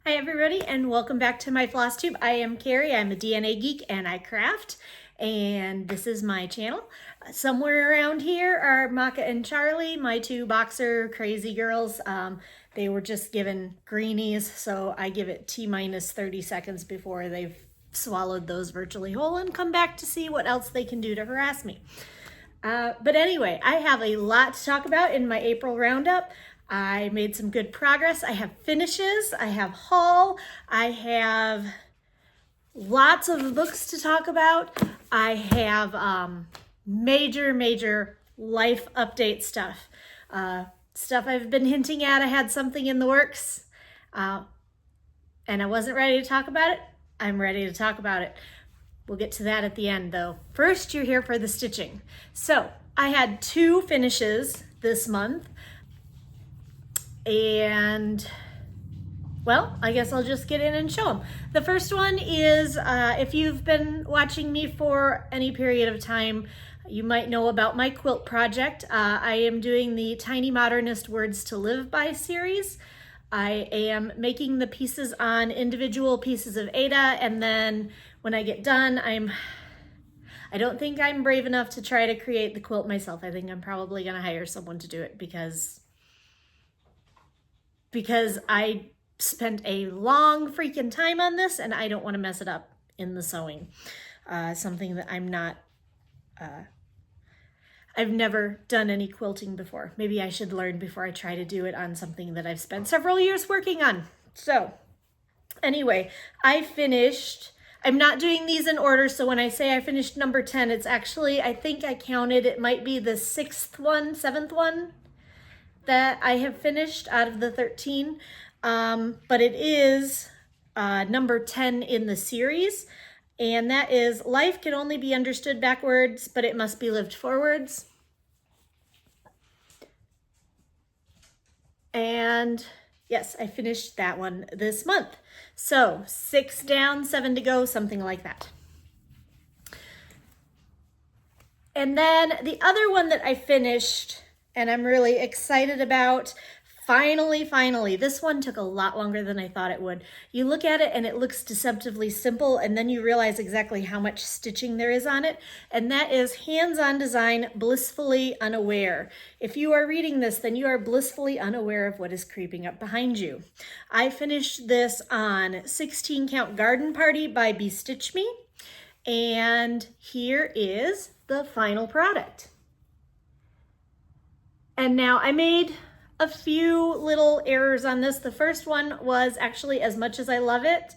Hi everybody and welcome back to my Flosstube. I am Carrie, I'm a DNA geek and I craft, and this is my channel. Somewhere around here are Maka and Charlie, my two boxer crazy girls. They were just given greenies, so I give it T-minus 30 seconds before they've swallowed those virtually whole and come back to see what else they can do to harass me. But anyway, I have a lot to talk about in my April roundup. I made some good progress. I have finishes, I have haul, I have lots of books to talk about. I have major life update stuff. Stuff I've been hinting at. I had something in the works and I wasn't ready to talk about it. I'm ready to talk about it. We'll get to that at the end though. First, you're here for the stitching. So I had 2 finishes this month. And well, I guess I'll just get in and show them. The first one is, if you've been watching me for any period of time, you might know about my quilt project. I am doing the Tiny Modernist Words to Live By series. I am making the pieces on individual pieces of Ada, and then when I get done, I don't think I'm brave enough to try to create the quilt myself. I think I'm probably gonna hire someone to do it because I spent a long freaking time on this and I don't want to mess it up in the sewing. Something that I'm not, I've never done any quilting before. Maybe I should learn before I try to do it on something that I've spent several years working on. So anyway, I finished, I'm not doing these in order, so when I say I finished number 10, it's actually, I think I counted, it might be the 7th one that I have finished out of the 13, but it is number 10 in the series, and that is Life Can Only Be Understood Backwards, but It Must Be Lived Forwards. And yes, I finished that one this month. So 6 down, 7 to go, something like that. And then the other one that I finished and I'm really excited about, finally, this one took a lot longer than I thought it would. You look at it and it looks deceptively simple, and then you realize exactly how much stitching there is on it, and that is Hands-On Design, Blissfully Unaware. If you are reading this, then you are blissfully unaware of what is creeping up behind you. I finished this on 16 Count Garden Party by Bestitch Me, and here is the final product. And now I made a few little errors on this. The first one was actually, as much as I love it,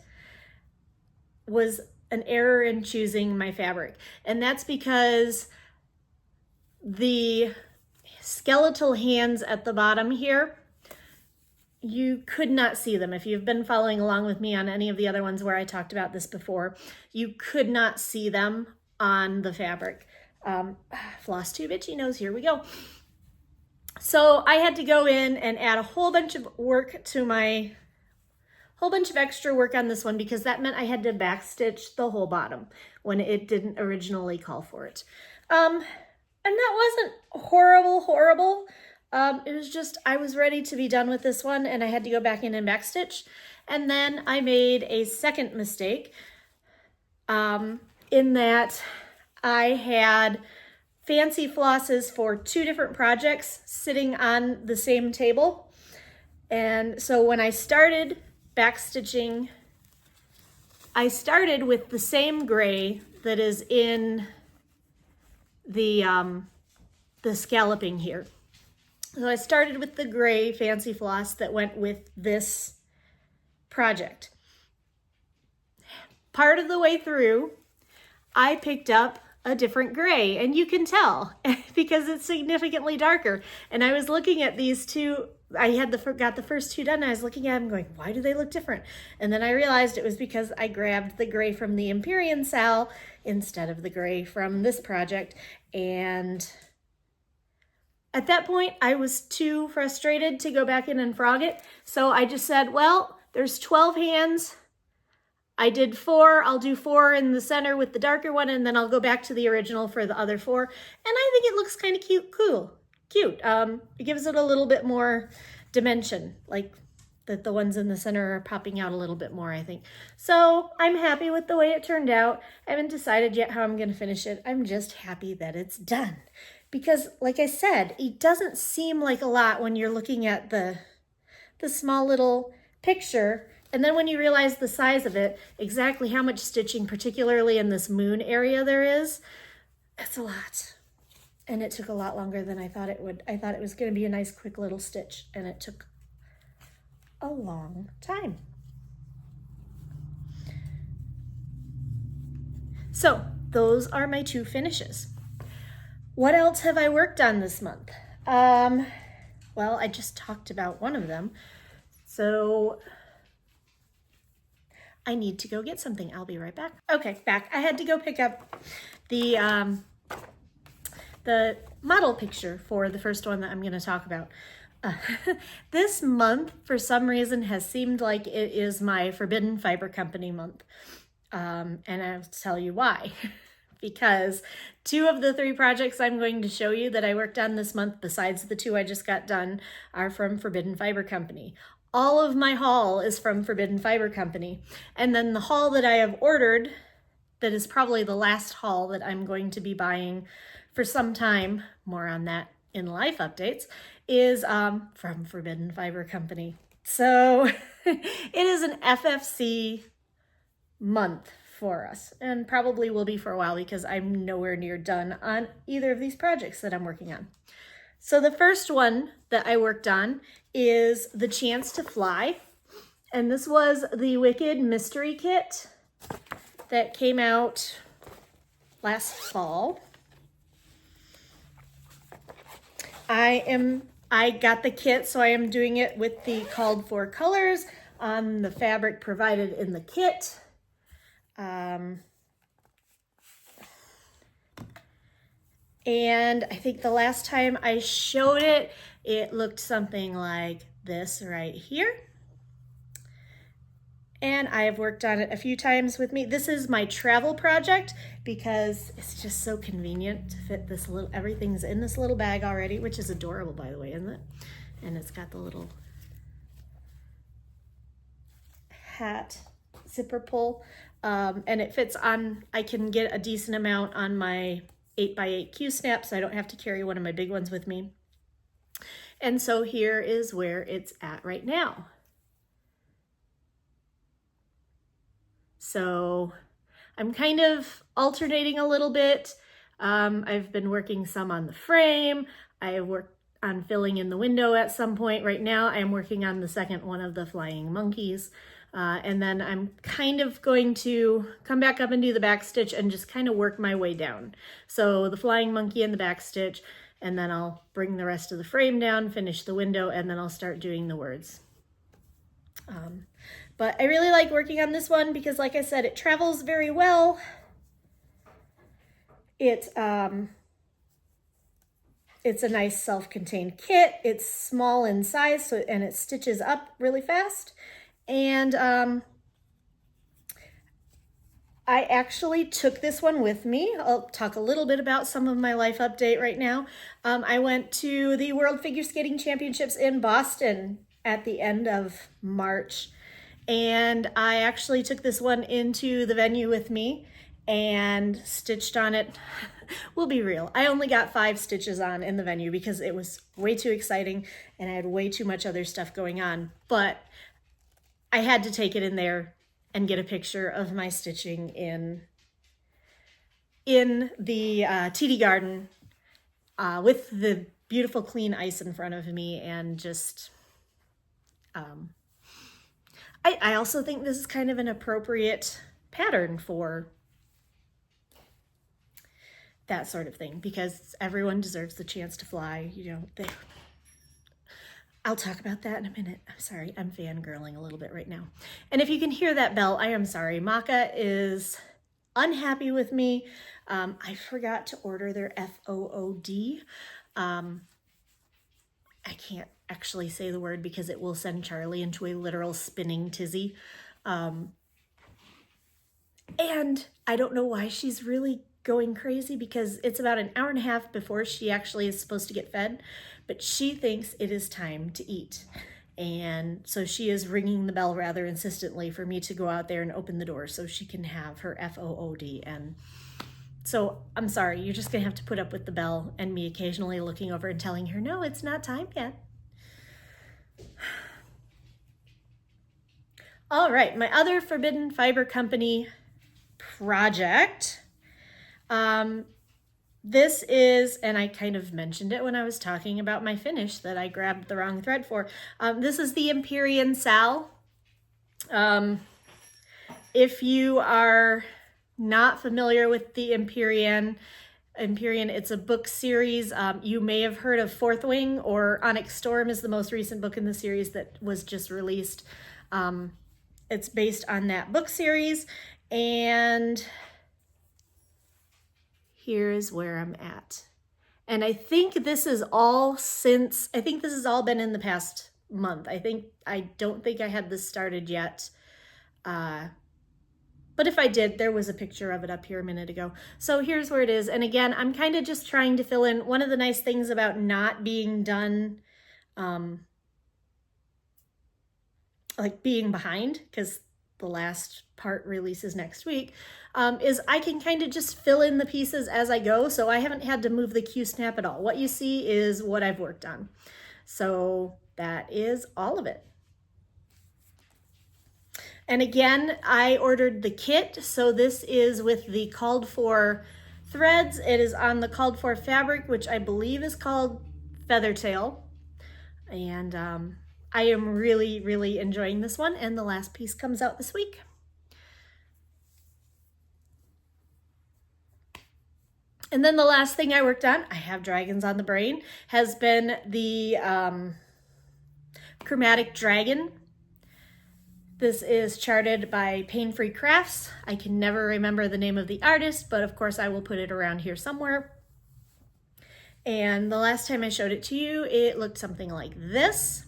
was an error in choosing my fabric. And that's because the skeletal hands at the bottom here, you could not see them. If you've been following along with me on any of the other ones where I talked about this before, you could not see them on the fabric. Flosstube itchy nose, here we go. So I had to go in and add a whole bunch of work to my, whole bunch of extra work on this one, because that meant I had to backstitch the whole bottom when it didn't originally call for it. And that wasn't horrible. It was just, I was ready to be done with this one and I had to go back in and backstitch. And then I made a second mistake in that I had fancy flosses for 2 different projects sitting on the same table. And so when I started backstitching, I started with the same gray that is in the scalloping here. So I started with the gray fancy floss that went with this project. Part of the way through, I picked up a different gray, and you can tell because it's significantly darker. And I was looking at these two, I had got the first 2 done, and I was looking at them going, why do they look different? And then I realized it was because I grabbed the gray from the Empyrean Sal instead of the gray from this project. And at that point, I was too frustrated to go back in and frog it. So I just said, well, there's 12 hands. I did 4, I'll do 4 in the center with the darker one, and then I'll go back to the original for the other 4. And I think it looks kind of cute. It gives it a little bit more dimension. Like, that the ones in the center are popping out a little bit more, I think. So I'm happy with the way it turned out. I haven't decided yet how I'm going to finish it. I'm just happy that it's done. Because like I said, it doesn't seem like a lot when you're looking at the small little picture. And then when you realize the size of it, exactly how much stitching, particularly in this moon area there is, that's a lot. And it took a lot longer than I thought it would. I thought it was going to be a nice quick little stitch, and it took a long time. So those are my two finishes. What else have I worked on this month? Well, I just talked about one of them. So I need to go get something. I'll be right back. Okay, back. I had to go pick up the model picture for the first one that I'm going to talk about. This month, for some reason, has seemed like it is my Forbidden Fiber Company month. And I'll tell you why. Because 2 of the 3 projects I'm going to show you that I worked on this month, besides the 2 I just got done, are from Forbidden Fiber Company. All of my haul is from Forbidden Fiber Company. And then the haul that I have ordered, that is probably the last haul that I'm going to be buying for some time, more on that in life updates, is from Forbidden Fiber Company. So it is an FFC month for us, and probably will be for a while because I'm nowhere near done on either of these projects that I'm working on. So the first one that I worked on is The Chance to Fly, and this was the Wicked Mystery Kit that came out last fall. I got the kit, so I am doing it with the called for colors on the fabric provided in the kit. And I think the last time I showed it, it looked something like this right here. And I have worked on it a few times with me. This is my travel project because it's just so convenient to fit this little, everything's in this little bag already, which is adorable, by the way, isn't it? And it's got the little hat zipper pull. And it fits on, I can get a decent amount on my 8x8 Q-snap, so I don't have to carry one of my big ones with me. And so here is where it's at right now. So I'm kind of alternating a little bit. I've been working some on the frame. I worked on filling in the window at some point. Right now I'm working on the second one of the flying monkeys. And then I'm kind of going to come back up and do the back stitch and just kind of work my way down. So the flying monkey and the back stitch, and then I'll bring the rest of the frame down, finish the window, and then I'll start doing the words. But I really like working on this one because, like I said, it travels very well. It's a nice self-contained kit. It's small in size, and it stitches up really fast. And I actually took this one with me. I'll talk a little bit about some of my life update right now. I went to the World Figure Skating Championships in Boston at the end of March. And I actually took this one into the venue with me and stitched on it. We'll be real. I only got 5 stitches on in the venue because it was way too exciting and I had way too much other stuff going on. But I had to take it in there and get a picture of my stitching in the TD garden with the beautiful clean ice in front of me, and just I also think this is kind of an appropriate pattern for that sort of thing because everyone deserves the chance to fly. You know, I'll talk about that in a minute. I'm sorry, I'm fangirling a little bit right now. And if you can hear that bell, I am sorry. Maka is unhappy with me. I forgot to order their FOOD. I can't actually say the word because it will send Charlie into a literal spinning tizzy. And I don't know why she's really going crazy because it's about an hour and a half before she actually is supposed to get fed, but she thinks it is time to eat. And so she is ringing the bell rather insistently for me to go out there and open the door so she can have her FOOD. And so I'm sorry, you're just gonna have to put up with the bell and me occasionally looking over and telling her, no, it's not time yet. All right, my other Forbidden Fiber Company project. This is, and I kind of mentioned it when I was talking about my finish that I grabbed the wrong thread for. This is the Empyrean Sal. If you are not familiar with the Empyrean, it's a book series. You may have heard of Fourth Wing, or Onyx Storm is the most recent book in the series that was just released. It's based on that book series, and here's where I'm at. And I think this is all been in the past month. I don't think I had this started yet. But if I did, there was a picture of it up here a minute ago. So here's where it is. And again, I'm kind of just trying to fill in. One of the nice things about not being done, like being behind, because the last part releases next week, is I can kind of just fill in the pieces as I go. So I haven't had to move the Q-snap at all. What you see is what I've worked on. So that is all of it. And again, I ordered the kit. So this is with the called for threads. It is on the called for fabric, which I believe is called Feathertail. And I am really, really enjoying this one. And the last piece comes out this week. And then the last thing I worked on, I have dragons on the brain, has been the Chromatic Dragon. This is charted by Pain Free Crafts. I can never remember the name of the artist, but of course I will put it around here somewhere. And the last time I showed it to you, it looked something like this.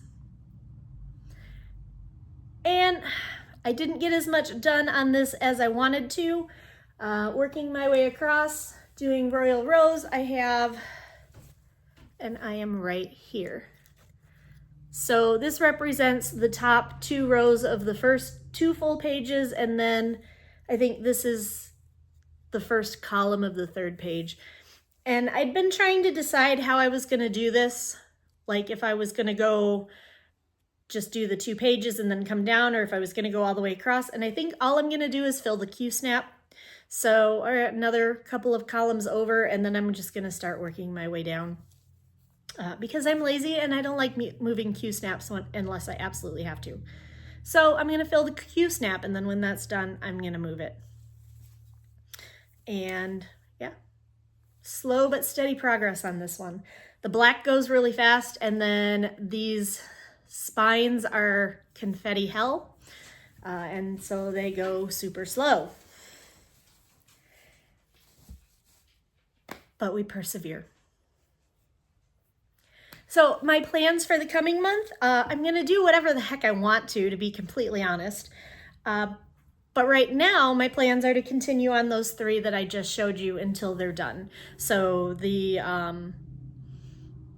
And I didn't get as much done on this as I wanted to. Working my way across, doing Royal Rose, I am right here. So this represents the top 2 rows of the first 2 full pages, and then I think this is the first column of the 3rd page. And I'd been trying to decide how I was going to do this, like if I was going to go just do the 2 pages and then come down, or if I was going to go all the way across. And I think all I'm going to do is fill the Q-snap. So another couple of columns over, and then I'm just going to start working my way down. Because I'm lazy and I don't like moving Q-snaps unless I absolutely have to. So I'm going to fill the Q-snap, and then when that's done, I'm going to move it. And yeah, slow but steady progress on this one. The black goes really fast, and then these spines are confetti hell, and so they go super slow. But we persevere. So my plans for the coming month, I'm going to do whatever the heck I want to be completely honest. But right now, my plans are to continue on those 3 that I just showed you until they're done. So the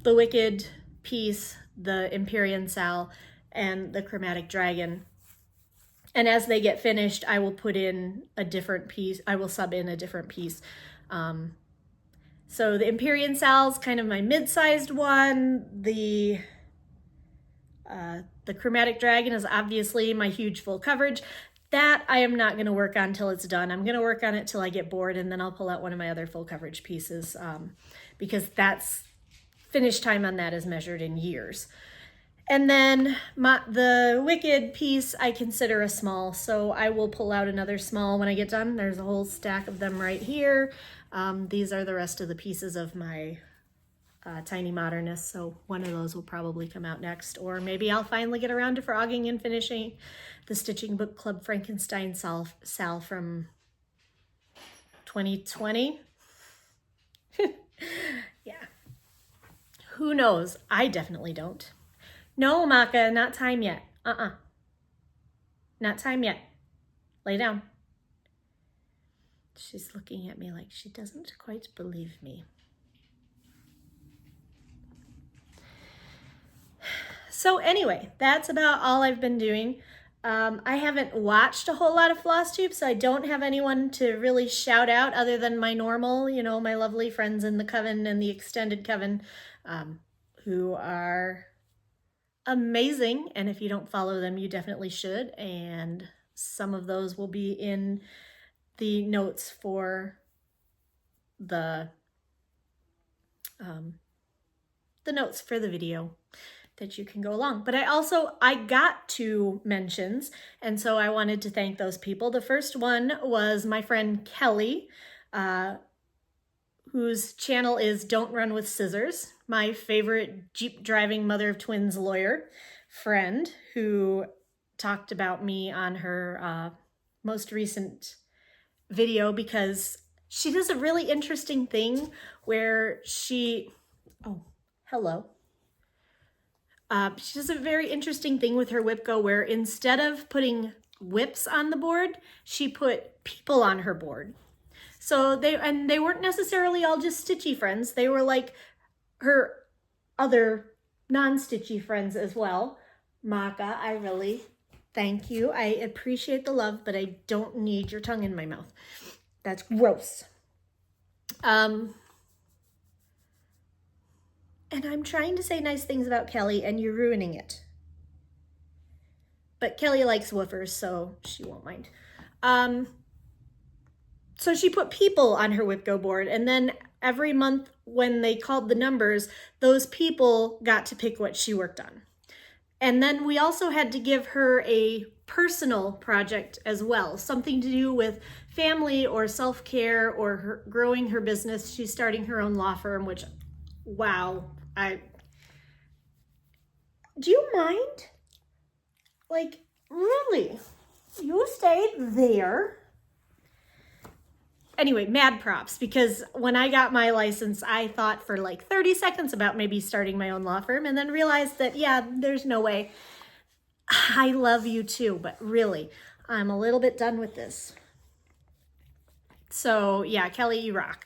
Wicked piece, the Empyrean Sal, and the Chromatic Dragon. And as they get finished, I will put in a different piece. I will sub in a different piece. So the Empyrean Sal's kind of my mid-sized one. The Chromatic Dragon is obviously my huge full coverage. That I am not going to work on till it's done. I'm going to work on it till I get bored, and then I'll pull out one of my other full coverage pieces, because that's finish time on that is measured in years. And then the Wicked piece I consider a small, so I will pull out another small when I get done. There's a whole stack of them right here. These are the rest of the pieces of my Tiny Modernist, so one of those will probably come out next. Or maybe I'll finally get around to frogging and finishing the Stitching Book Club Frankenstein Sal from 2020. Yeah. Who knows? I definitely don't. No, Maka, not time yet. Not time yet. Lay down. She's looking at me like she doesn't quite believe me. So anyway, that's about all I've been doing. I haven't watched a whole lot of Flosstube, so I don't have anyone to really shout out other than my normal, you know, my lovely friends in the coven and the extended coven, who are amazing. And if you don't follow them, you definitely should. And some of those will be in the notes for the video that you can go along. But I got 2 mentions, and so I wanted to thank those people. The first one was my friend Kelly, whose channel is Don't Run with Scissors, my favorite Jeep driving mother of twins lawyer friend, who talked about me on her most recent video, because she does a really interesting thing where she does a very interesting thing with her WhipGo where instead of putting whips on the board, she put people on her board. So they weren't necessarily all just stitchy friends. They were like her other non-stitchy friends as well. Maka, I really thank you. I appreciate the love, but I don't need your tongue in my mouth. That's gross. And I'm trying to say nice things about Kelly, and you're ruining it. But Kelly likes woofers, so she won't mind. So she put people on her WhipGo board, and then every month when they called the numbers, those people got to pick what she worked on. And then we also had to give her a personal project as well, something to do with family or self-care or growing her business. She's starting her own law firm, which, wow, do you mind? Like, really? You stayed there? Anyway, mad props, because when I got my license, I thought for like 30 seconds about maybe starting my own law firm, and then realized that, yeah, there's no way. I love you too, but really, I'm a little bit done with this. So yeah, Kelly, you rock.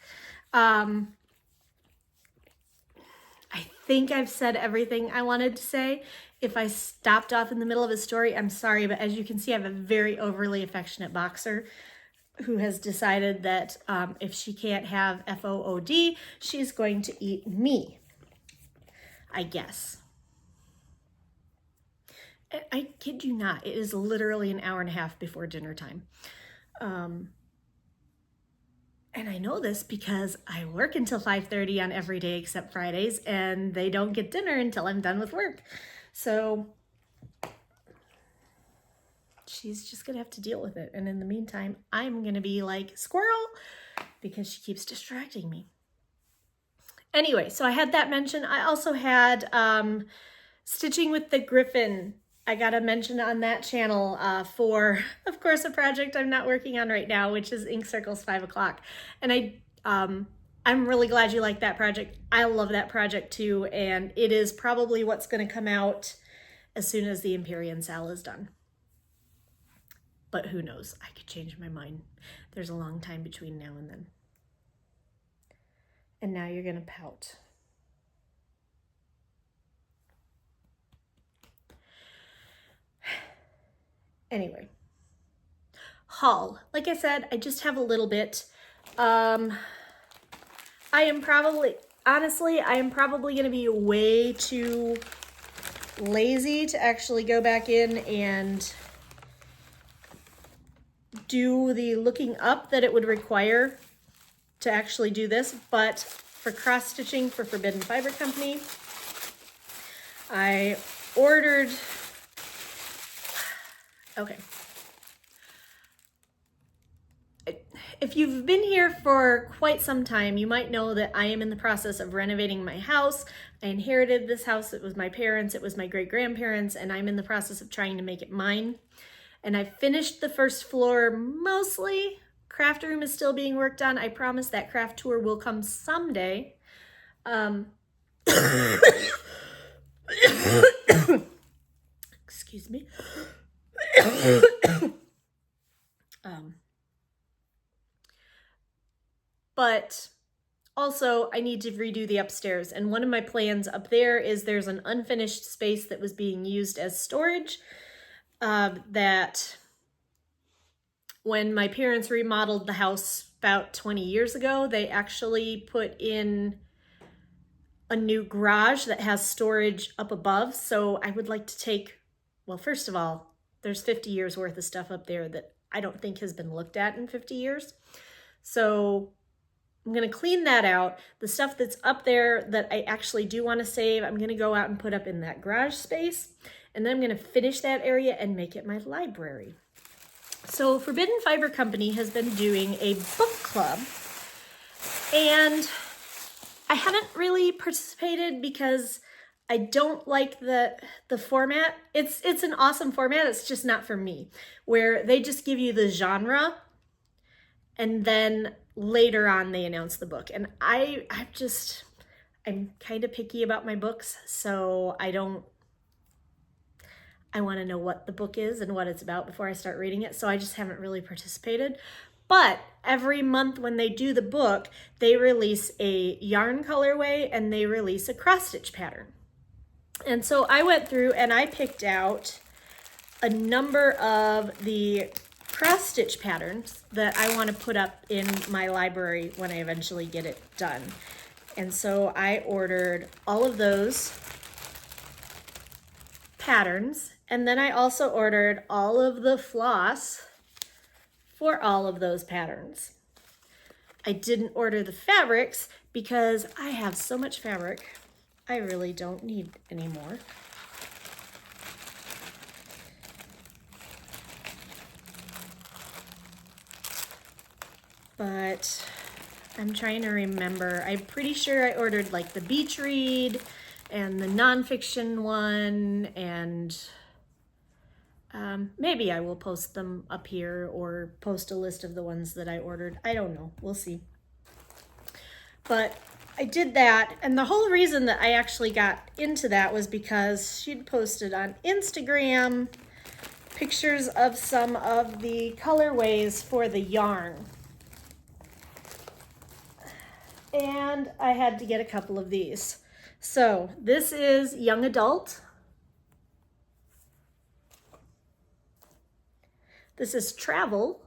I think I've said everything I wanted to say. If I stopped off in the middle of a story, I'm sorry, but as you can see, I have a very overly affectionate boxer who has decided that if she can't have FOOD, she's going to eat me, I guess. I kid you not, it is literally an hour and a half before dinner time. And I know this because I work until 5:30 on every day except Fridays, and they don't get dinner until I'm done with work. So she's just gonna have to deal with it. And in the meantime, I'm gonna be like, squirrel, because she keeps distracting me. Anyway, so I had that mention. I also had Stitching with the Griffin. I got a mention on that channel for, of course, a project I'm not working on right now, which is Ink Circles 5 o'clock. And I'm really glad you like that project. I love that project too, and it is probably what's going to come out as soon as the Empyrean Sal is done. But who knows? I could change my mind. There's a long time between now and then. And now you're going to pout. Anyway, haul. Like I said, I just have a little bit. Honestly, I am probably going to be way too lazy to actually go back in and do the looking up that it would require to actually do this. But for cross stitching for Forbidden Fiber Company, I ordered, okay. If you've been here for quite some time, you might know that I am in the process of renovating my house. I inherited this house. It was my parents', it was my great-grandparents', and I'm in the process of trying to make it mine. And I finished the first floor mostly. Craft room is still being worked on. I promise that craft tour will come someday. Excuse me. But Also, I need to redo the upstairs, and one of my plans up there is there's an unfinished space that was being used as storage that when my parents remodeled the house about 20 years ago, they actually put in a new garage that has storage up above. So I would like to take, well, first of all, there's 50 years worth of stuff up there that I don't think has been looked at in 50 years. So I'm going to clean that out. The stuff that's up there that I actually do want to save, I'm going to go out and put up in that garage space. And then I'm going to finish that area and make it my library. So Forbidden Fiber Company has been doing a book club, and I haven't really participated because I don't like the format. It's an awesome format. It's just not for me, where they just give you the genre and then later on they announce the book. And I'm kind of picky about my books, so I want to know what the book is and what it's about before I start reading it. So I just haven't really participated. But every month when they do the book, they release a yarn colorway and they release a cross stitch pattern. And so I went through and I picked out a number of the cross stitch patterns that I want to put up in my library when I eventually get it done. And so I ordered all of those patterns, and then I also ordered all of the floss for all of those patterns. I didn't order the fabrics because I have so much fabric I really don't need any more. But I'm trying to remember. I'm pretty sure I ordered like the beach read and the nonfiction one, and maybe I will post them up here or post a list of the ones that I ordered. I don't know. We'll see. But I did that, and the whole reason that I actually got into that was because she'd posted on Instagram pictures of some of the colorways for the yarn. And I had to get a couple of these. So this is young adult. This is travel.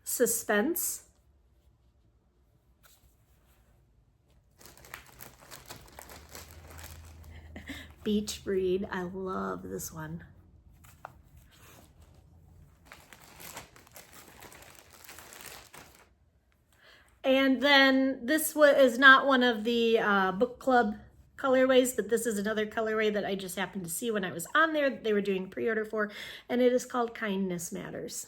Suspense. Beach read. I love this one. And then this is not one of the book club colorways, but this is another colorway that I just happened to see when I was on there. They were doing pre-order for, and it is called Kindness Matters.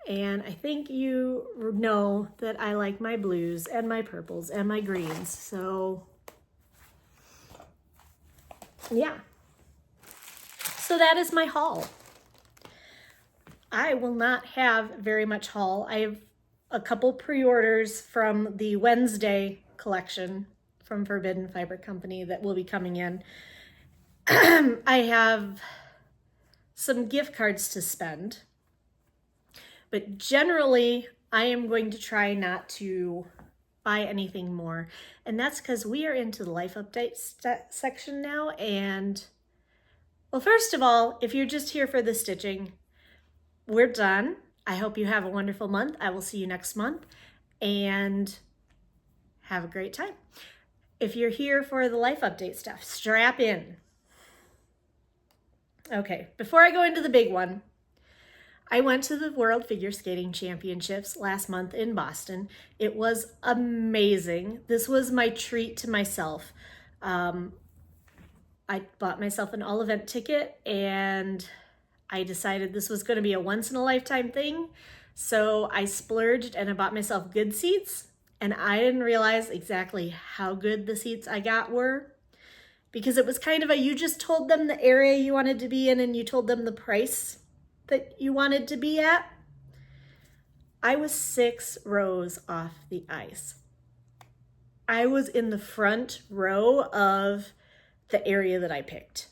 And I think you know that I like my blues and my purples and my greens. So yeah. So that is my haul. I will not have very much haul. I have a couple pre-orders from the Wednesday collection from Forbidden Fiber Company that will be coming in. I have some gift cards to spend, but generally I am going to try not to buy anything more. And that's because we are into the life update section now. And well, first of all, if you're just here for the stitching, we're done. I hope you have a wonderful month. I will see you next month and have a great time. If you're here for the life update stuff, strap in. Okay, before I go into the big one, I went to the World Figure Skating Championships last month in Boston. It was amazing. This was my treat to myself. I bought myself an all-event ticket, and I decided this was going to be a once-in-a-lifetime thing. So I splurged and I bought myself good seats, and I didn't realize exactly how good the seats I got were, because it was kind of you just told them the area you wanted to be in and you told them the price that you wanted to be at. I was 6 rows off the ice. I was in the front row of the area that I picked.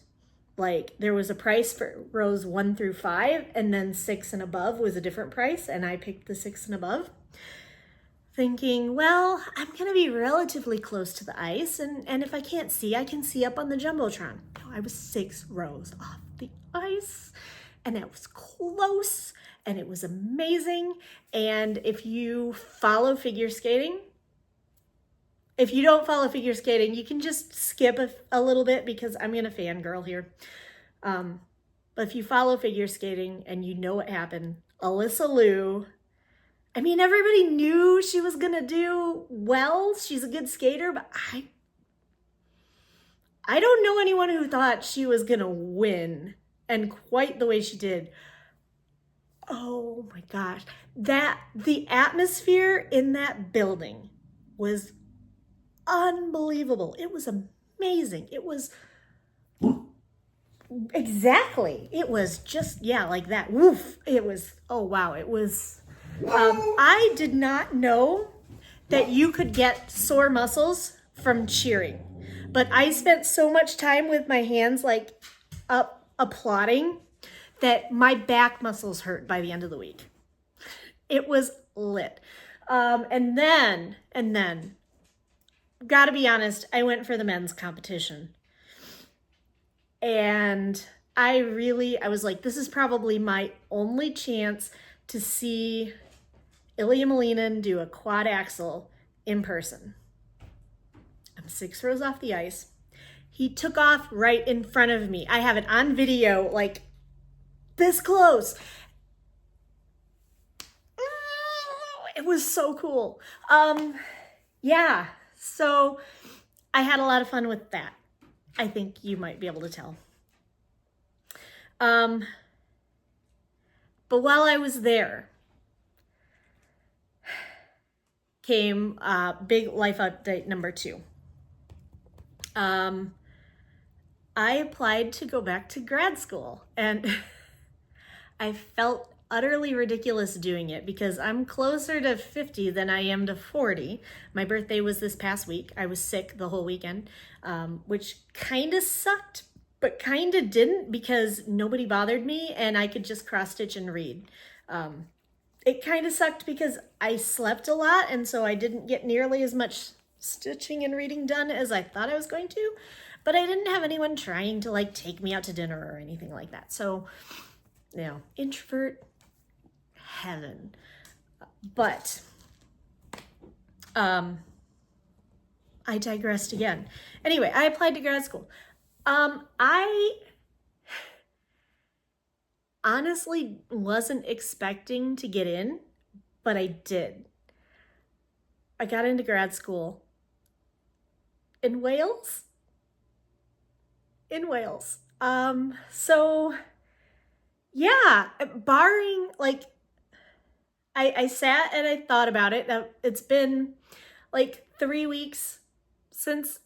Like there was a price for rows 1 through 5, and then 6 and above was a different price, and I picked the 6 and above, thinking, well, I'm gonna be relatively close to the ice, and if I can't see, I can see up on the Jumbotron. No, I was 6 rows off the ice, and it was close, and it was amazing. And if you follow figure skating, if you don't follow figure skating, you can just skip a little bit because I'm gonna fangirl here. But if you follow figure skating and you know what happened, Alyssa Liu, I mean, everybody knew she was gonna do well. She's a good skater, but I don't know anyone who thought she was gonna win, and quite the way she did. Oh my gosh, the atmosphere in that building was unbelievable. It was amazing. It was exactly. It was just, yeah, like that. Woof. It was, oh wow. It was, I did not know that you could get sore muscles from cheering, but I spent so much time with my hands like up applauding that my back muscles hurt by the end of the week. It was lit. And then, gotta be honest, I went for the men's competition. And I was like, this is probably my only chance to see Ilya Malinin do a quad axel in person. I'm 6 rows off the ice. He took off right in front of me. I have it on video, like this close. It was so cool. Yeah, so I had a lot of fun with that. I think you might be able to tell. But while I was there, came big life update number 2. I applied to go back to grad school, and I felt utterly ridiculous doing it because I'm closer to 50 than I am to 40. My birthday was this past week. I was sick the whole weekend, which kind of sucked, but kind of didn't because nobody bothered me and I could just cross stitch and read. It kind of sucked because I slept a lot, and so I didn't get nearly as much stitching and reading done as I thought I was going to, but I didn't have anyone trying to like take me out to dinner or anything like that. So, you know, introvert heaven. But I digressed again. Anyway, I applied to grad school. I honestly wasn't expecting to get in, but I did. I got into grad school in Wales. So yeah, barring like, I sat and I thought about it. It's been like 3 weeks since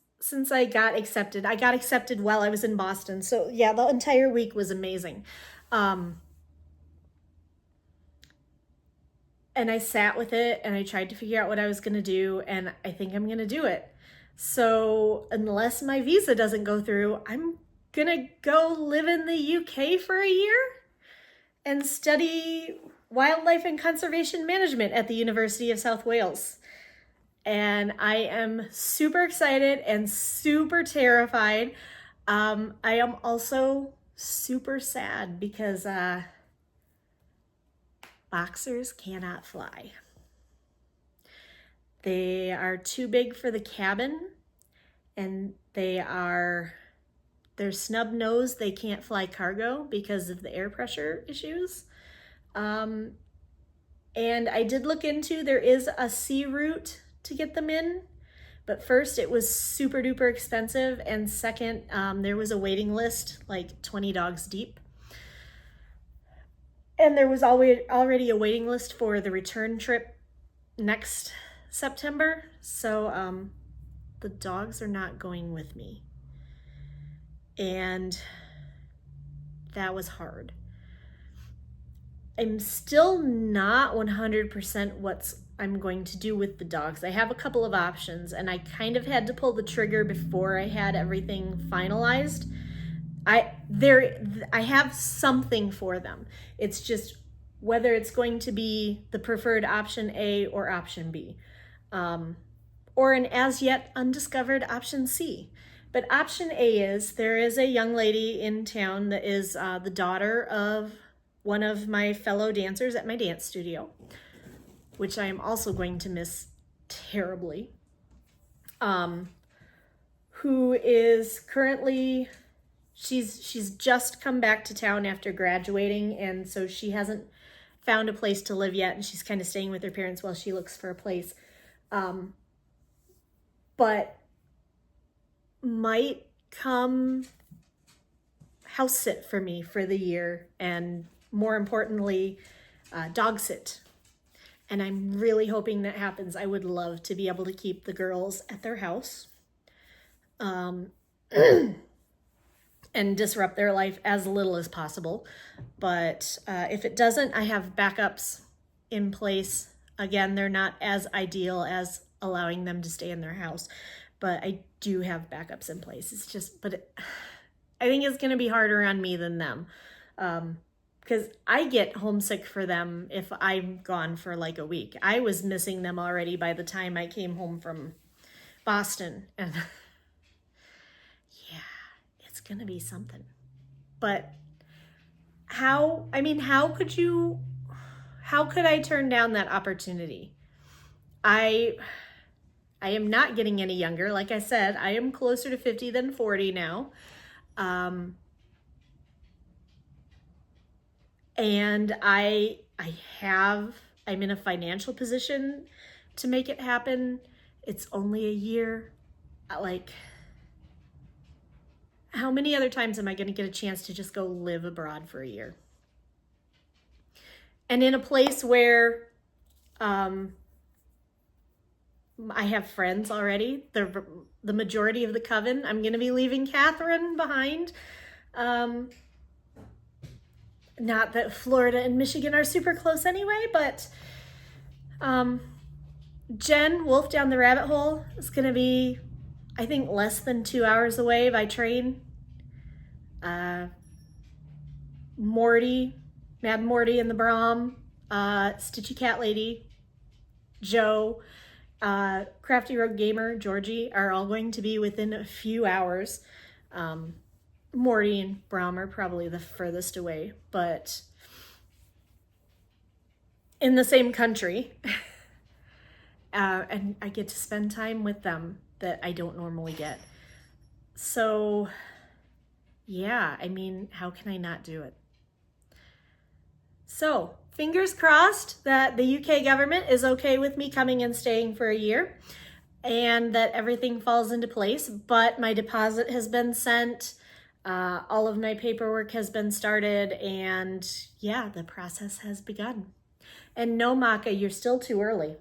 I got accepted. I got accepted while I was in Boston. So yeah, the entire week was amazing. And I sat with it and I tried to figure out what I was gonna do, and I think I'm gonna do it. So unless my visa doesn't go through, I'm gonna go live in the UK for a year and study wildlife and conservation management at the University of South Wales. And I am super excited and super terrified. I am also super sad because boxers cannot fly. They are too big for the cabin, and they're snub nosed. They can't fly cargo because of the air pressure issues. And I did look into, there is a sea route to get them in, but first it was super duper expensive, and second, there was a waiting list like 20 dogs deep. And there was already a waiting list for the return trip next September. So the dogs are not going with me. And that was hard. I'm still not 100% what I'm going to do with the dogs. I have a couple of options, and I kind of had to pull the trigger before I had everything finalized. I have something for them. It's just whether it's going to be the preferred option A or option B, or an as yet undiscovered option C. But option A is there is a young lady in town that is the daughter of one of my fellow dancers at my dance studio, which I am also going to miss terribly, who is currently, she's just come back to town after graduating, and so she hasn't found a place to live yet, and she's kind of staying with her parents while she looks for a place. But might come house sit for me for the year, and more importantly, dog sit. And I'm really hoping that happens. I would love to be able to keep the girls at their house, and disrupt their life as little as possible. But if it doesn't, I have backups in place. Again, they're not as ideal as allowing them to stay in their house, but I do have backups in place. It's just, I think it's going to be harder on me than them. Because I get homesick for them if I'm gone for like a week. I was missing them already by the time I came home from Boston. And yeah, it's going to be something. But how could I turn down that opportunity? I am not getting any younger. Like I said, I am closer to 50 than 40 now. And I'm in a financial position to make it happen. It's only a year. Like, how many other times am I going to get a chance to just go live abroad for a year? And in a place where I have friends already. The majority of the coven. I'm going to be leaving Catherine behind. Not that Florida and Michigan are super close anyway, but Jen, Wolf Down the Rabbit Hole, is going to be, I think, less than 2 hours away by train. Morty, Mad Morty and the Brahm, Stitchy Cat Lady, Joe, Crafty Rogue Gamer, Georgie are all going to be within a few hours. Morty and Brahm are probably the furthest away, but in the same country. And I get to spend time with them that I don't normally get. So yeah, I mean, how can I not do it? So fingers crossed that the UK government is okay with me coming and staying for a year and that everything falls into place. But my deposit has been sent. All of my paperwork has been started, and yeah, the process has begun. And no, Maka, you're still too early.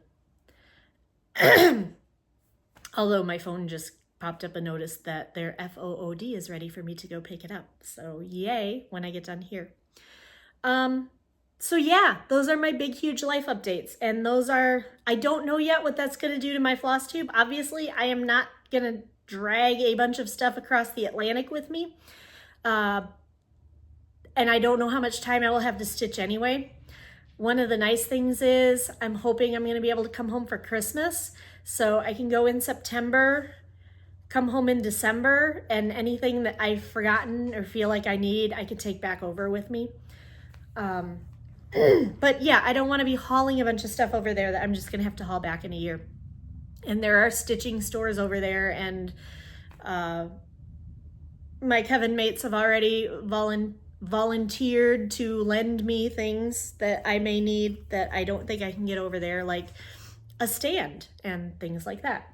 Although my phone just popped up a notice that their FOOD is ready for me to go pick it up. So yay, when I get done here. So yeah, those are my big, huge life updates. And those are, I don't know yet what that's going to do to my Flosstube. Obviously, I am not going to drag a bunch of stuff across the Atlantic with me. And I don't know how much time I will have to stitch anyway. One of the nice things is I'm hoping I'm going to be able to come home for Christmas. So I can go in September, come home in December, and anything that I've forgotten or feel like I need, I could take back over with me. But yeah, I don't want to be hauling a bunch of stuff over there that I'm just going to have to haul back in a year. And there are stitching stores over there, and my coven mates have already volunteered to lend me things that I may need that I don't think I can get over there, like a stand and things like that.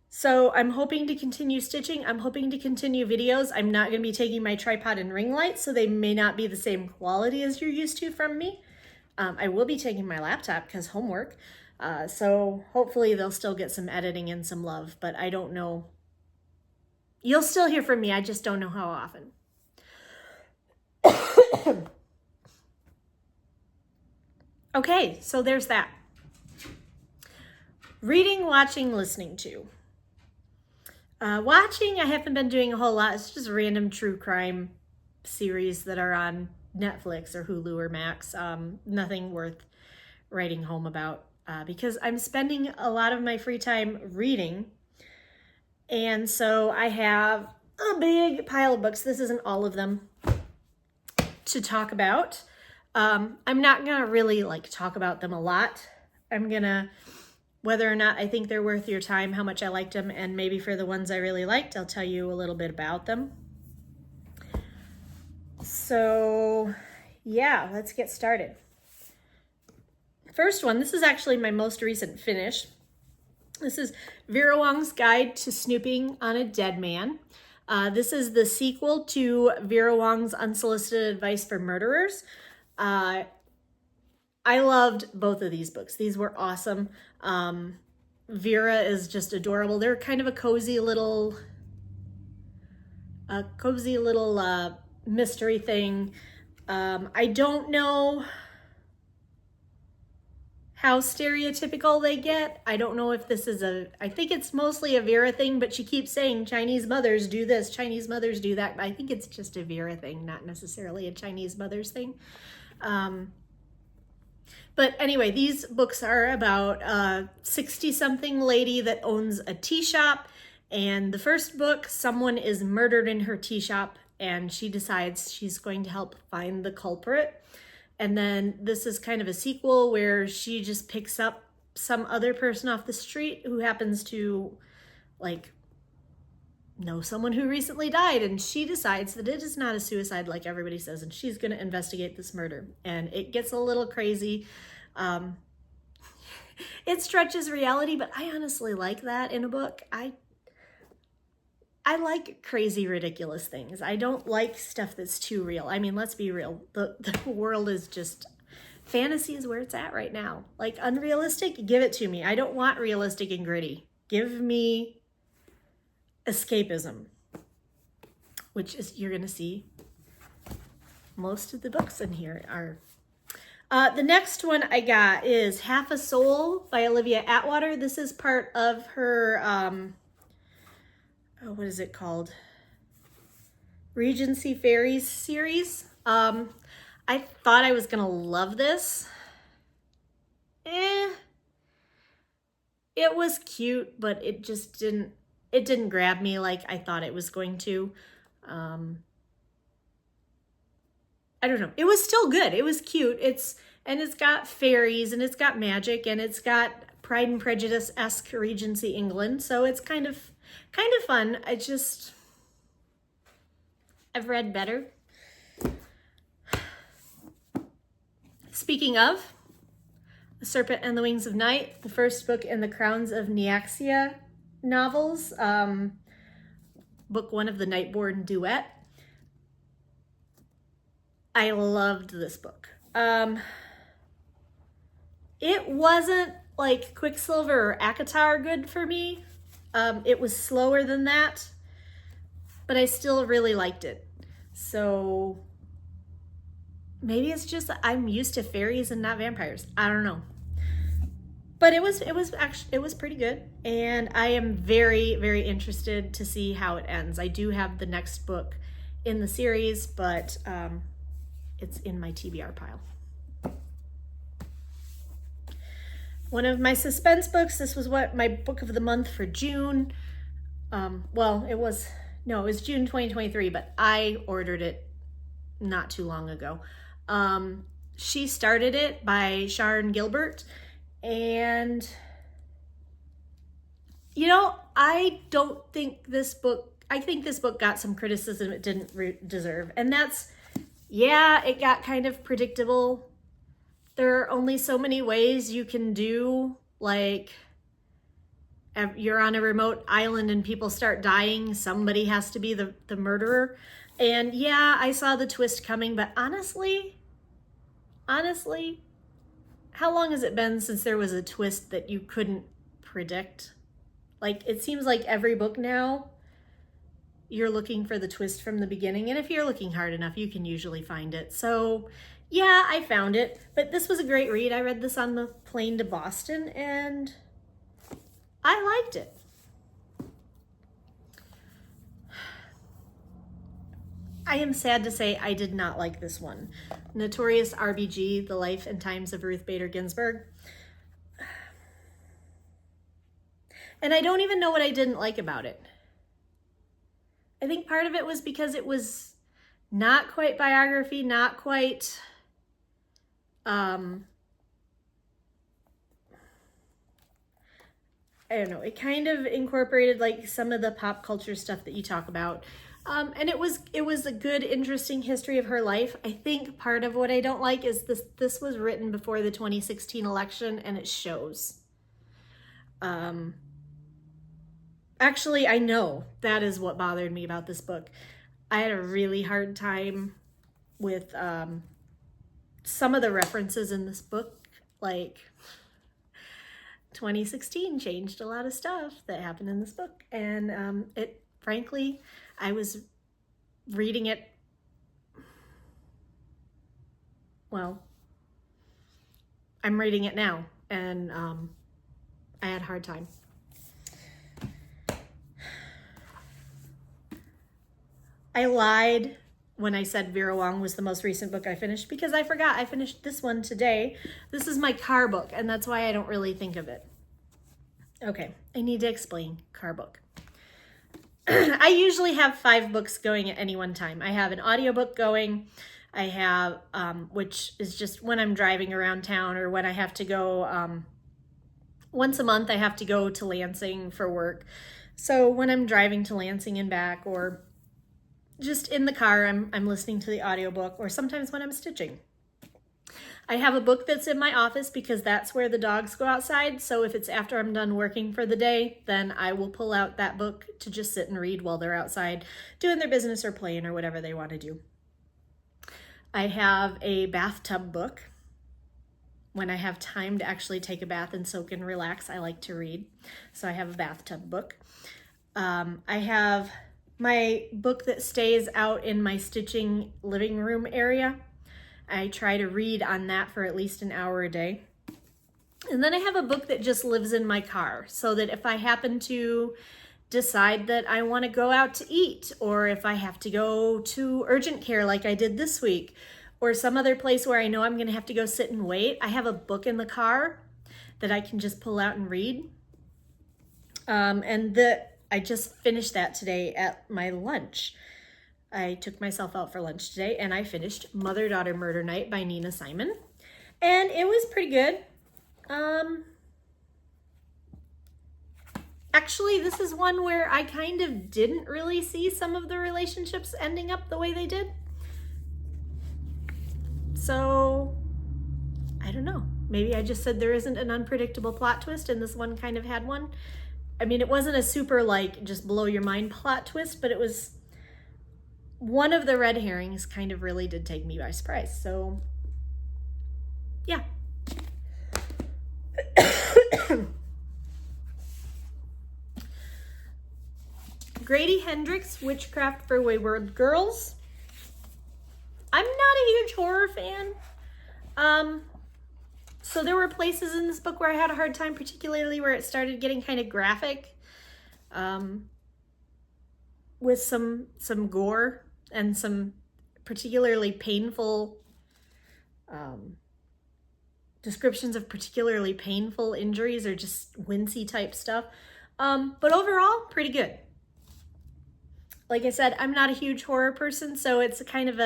So I'm hoping to continue stitching. I'm hoping to continue videos. I'm not going to be taking my tripod and ring light, so they may not be the same quality as you're used to from me. I will be taking my laptop because homework. So hopefully they'll still get some editing and some love, but I don't know. You'll still hear from me. I just don't know how often. Okay, so there's that. Reading, watching, listening to. Watching, I haven't been doing a whole lot. It's just random true crime series that are on Netflix or Hulu or Max. Nothing worth writing home about because I'm spending a lot of my free time reading. And so I have a big pile of books. This isn't all of them to talk about. I'm not going to really talk about them a lot. I'm going to, whether or not I think they're worth your time, how much I liked them, and maybe for the ones I really liked, I'll tell you a little bit about them. So yeah, let's get started. First one, this is actually my most recent finish. This is Vera Wong's Guide to Snooping on a Dead Man. This is the sequel to Vera Wong's Unsolicited Advice for Murderers. I loved both of these books. These were awesome. Vera is just adorable. They're kind of a cozy little mystery thing. I don't know how stereotypical they get. I don't know if this is I think it's mostly a Vera thing, but she keeps saying Chinese mothers do this, Chinese mothers do that. I think it's just a Vera thing, not necessarily a Chinese mothers thing. But anyway, these books are about a 60-something lady that owns a tea shop. And the first book, someone is murdered in her tea shop and she decides she's going to help find the culprit. And then this is kind of a sequel where she just picks up some other person off the street who happens to know someone who recently died, and she decides that it is not a suicide like everybody says, and she's going to investigate this murder. And it gets a little crazy. It stretches reality, but I honestly like that in a book. I like crazy, ridiculous things. I don't like stuff that's too real. I mean, let's be real. The world is just, fantasy is where it's at right now. Unrealistic, give it to me. I don't want realistic and gritty. Give me escapism, which is, you're going to see most of the books in here are. The next one I got is Half a Soul by Olivia Atwater. This is part of her, what is it called? Regency Fairies series. I thought I was going to love this. It was cute, but it just didn't grab me like I thought it was going to. I don't know. It was still good. It was cute. It's got fairies and it's got magic and it's got Pride and Prejudice-esque Regency England. So it's kind of fun. I've read better. Speaking of, The Serpent and the Wings of Night, the first book in the Crowns of Nyaxia novels, book one of the Nightborn duet. I loved this book. It wasn't like Quicksilver or ACOTAR good for me. It was slower than that, but I still really liked it. So maybe it's just I'm used to fairies and not vampires. I don't know. But it was pretty good, and I am very, very interested to see how it ends. I do have the next book in the series, but it's in my TBR pile. One of my suspense books, this was my book of the month for June. Well, it was June 2023, but I ordered it not too long ago. She Started It by Sharon Gilbert. And, I think this book got some criticism it didn't deserve. And it got kind of predictable. There are only so many ways you can do, you're on a remote island and people start dying. Somebody has to be the murderer. And yeah, I saw the twist coming, but honestly, how long has it been since there was a twist that you couldn't predict? It seems like every book now, you're looking for the twist from the beginning. And if you're looking hard enough, you can usually find it. So yeah, I found it, but this was a great read. I read this on the plane to Boston and I liked it. I am sad to say I did not like this one. Notorious RBG, The Life and Times of Ruth Bader Ginsburg. And I don't even know what I didn't like about it. I think part of it was because it was not quite biography, not quite, I don't know, it kind of incorporated like some of the pop culture stuff that you talk about. And it was a good, interesting history of her life. I think part of what I don't like is this was written before the 2016 election, and it shows. Actually, I know that is what bothered me about this book. I had a really hard time with some of the references in this book. Like, 2016 changed a lot of stuff that happened in this book. And frankly, I was reading it, well, I'm reading it now, and I had a hard time. I lied when I said Vera Wong was the most recent book I finished, because I forgot I finished this one today. This is my car book, and that's why I don't really think of it. Okay, I need to explain car book. I usually have 5 books going at any one time. I have an audiobook going. I have, which is just when I'm driving around town, or when I have to go, once a month I have to go to Lansing for work. So when I'm driving to Lansing and back, or just in the car, I'm listening to the audiobook, or sometimes when I'm stitching. I have a book that's in my office because that's where the dogs go outside. So if it's after I'm done working for the day, then I will pull out that book to just sit and read while they're outside doing their business or playing or whatever they want to do. I have a bathtub book. When I have time to actually take a bath and soak and relax, I like to read. So I have a bathtub book. I have my book that stays out in my stitching living room area. I try to read on that for at least an hour a day. And then I have a book that just lives in my car, so that if I happen to decide that I want to go out to eat, or if I have to go to urgent care like I did this week, or some other place where I know I'm going to have to go sit and wait, I have a book in the car that I can just pull out and read. I just finished that today at my lunch. I took myself out for lunch today, and I finished Mother-Daughter Murder Night by Nina Simon. And it was pretty good. Actually, this is one where I kind of didn't really see some of the relationships ending up the way they did. So, I don't know. Maybe I just said there isn't an unpredictable plot twist, and this one kind of had one. I mean, it wasn't a super, like, just blow your mind plot twist, but it was... one of the red herrings kind of really did take me by surprise. So, yeah. Grady Hendrix, Witchcraft for Wayward Girls. I'm not a huge horror fan. So there were places in this book where I had a hard time, particularly where it started getting kind of graphic, with some gore and some particularly painful descriptions of particularly painful injuries, or just wincy type stuff. But overall, pretty good. Like I said, I'm not a huge horror person, so it's kind of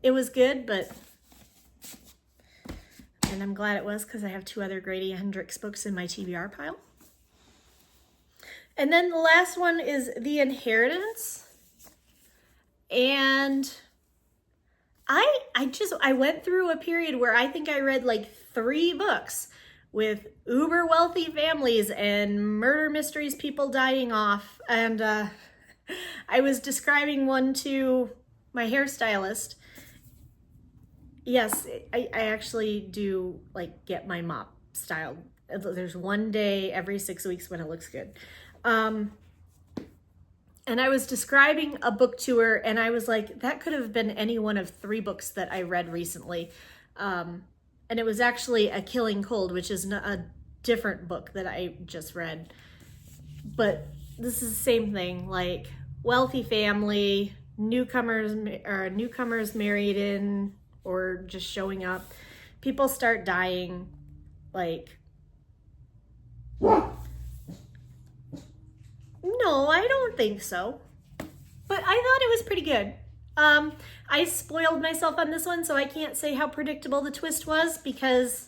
it was good, but, and I'm glad it was, because I have 2 other Grady Hendrix books in my TBR pile. And then the last one is The Inheritance. And I went through a period where I think I read like 3 books with uber wealthy families and murder mysteries, people dying off. And I was describing one to my hairstylist. Yes, I actually do like get my mop styled. There's one day every 6 weeks when it looks good. And I was describing a book to her, and I was like, that could have been any one of 3 books that I read recently. And it was actually A Killing Cold, which is a different book that I just read. But this is the same thing, like wealthy family, newcomers married in or just showing up, people start dying. Like, no, I don't think so. But I thought it was pretty good. I spoiled myself on this one, so I can't say how predictable the twist was, because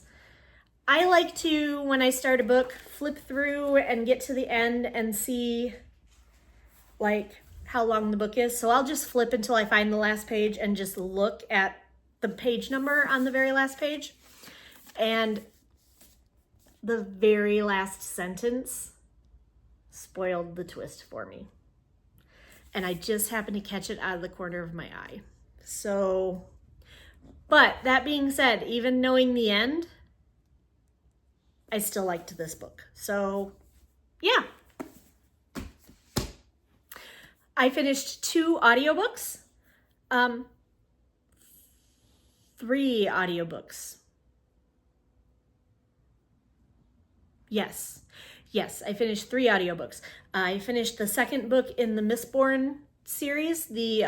I like to, when I start a book, flip through and get to the end and see like how long the book is. So I'll just flip until I find the last page and just look at the page number on the very last page. And the very last sentence spoiled the twist for me. And I just happened to catch it out of the corner of my eye. So, but that being said, even knowing the end, I still liked this book. So, yeah. I finished 2 audiobooks. 3 audiobooks. Yes, I finished 3 audiobooks. I finished the second book in the Mistborn series, the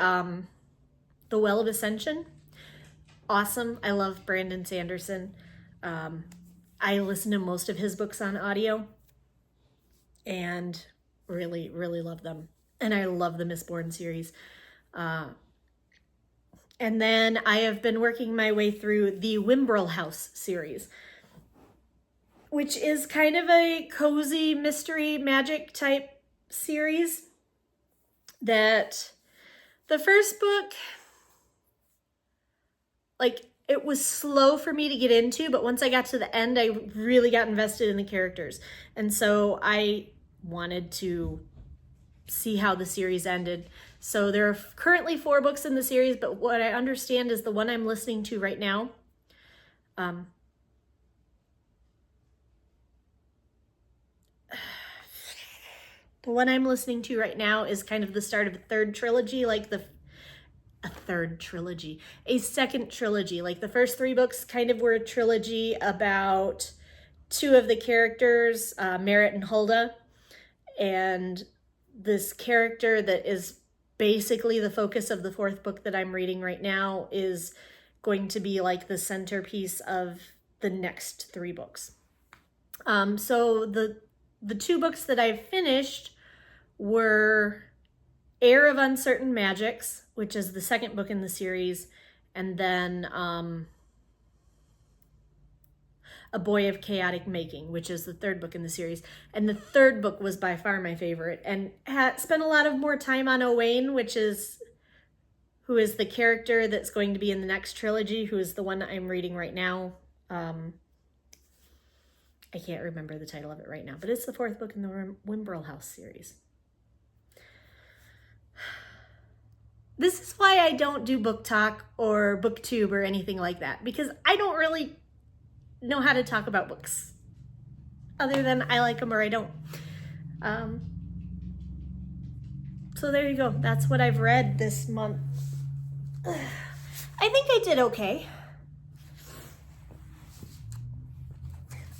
Well of Ascension. Awesome. I love Brandon Sanderson. I listen to most of his books on audio and really, really love them. And I love the Mistborn series. And then I have been working my way through the Wimbrel House series, which is kind of a cozy mystery magic type series. That the first book, like, it was slow for me to get into, but once I got to the end, I really got invested in the characters. And so I wanted to see how the series ended. So there are currently 4 books in the series, but what I understand is the one I'm listening to right now, is kind of the start of a third trilogy, a second trilogy. Like the first 3 books kind of were a trilogy about 2 of the characters, Merritt and Hulda, and this character that is basically the focus of the 4th book that I'm reading right now is going to be like the centerpiece of the next 3 books. So the 2 books that I've finished were Heir of Uncertain Magics, which is the second book in the series, and then A Boy of Chaotic Making, which is the 3rd book in the series. And the 3rd book was by far my favorite, and spent a lot of more time on Owain, who is the character that's going to be in the next trilogy, who is the one I'm reading right now. I can't remember the title of it right now, but it's the 4th book in the Wimbrel House series. This is why I don't do book talk or booktube or anything like that, because I don't really know how to talk about books other than I like them or I don't. So there you go. That's what I've read this month. I think I did okay.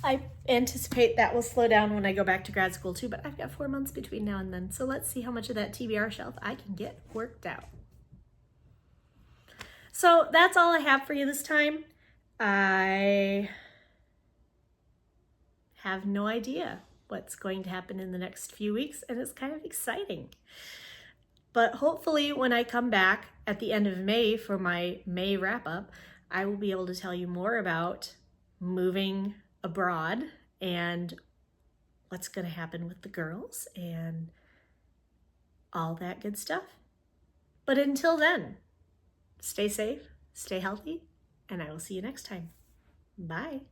I anticipate that will slow down when I go back to grad school too, but I've got 4 months between now and then. So let's see how much of that TBR shelf I can get worked out. So that's all I have for you this time. I have no idea what's going to happen in the next few weeks, and it's kind of exciting. But hopefully when I come back at the end of May for my May wrap-up, I will be able to tell you more about moving abroad and what's going to happen with the girls and all that good stuff. But until then, stay safe, stay healthy, and I will see you next time. Bye.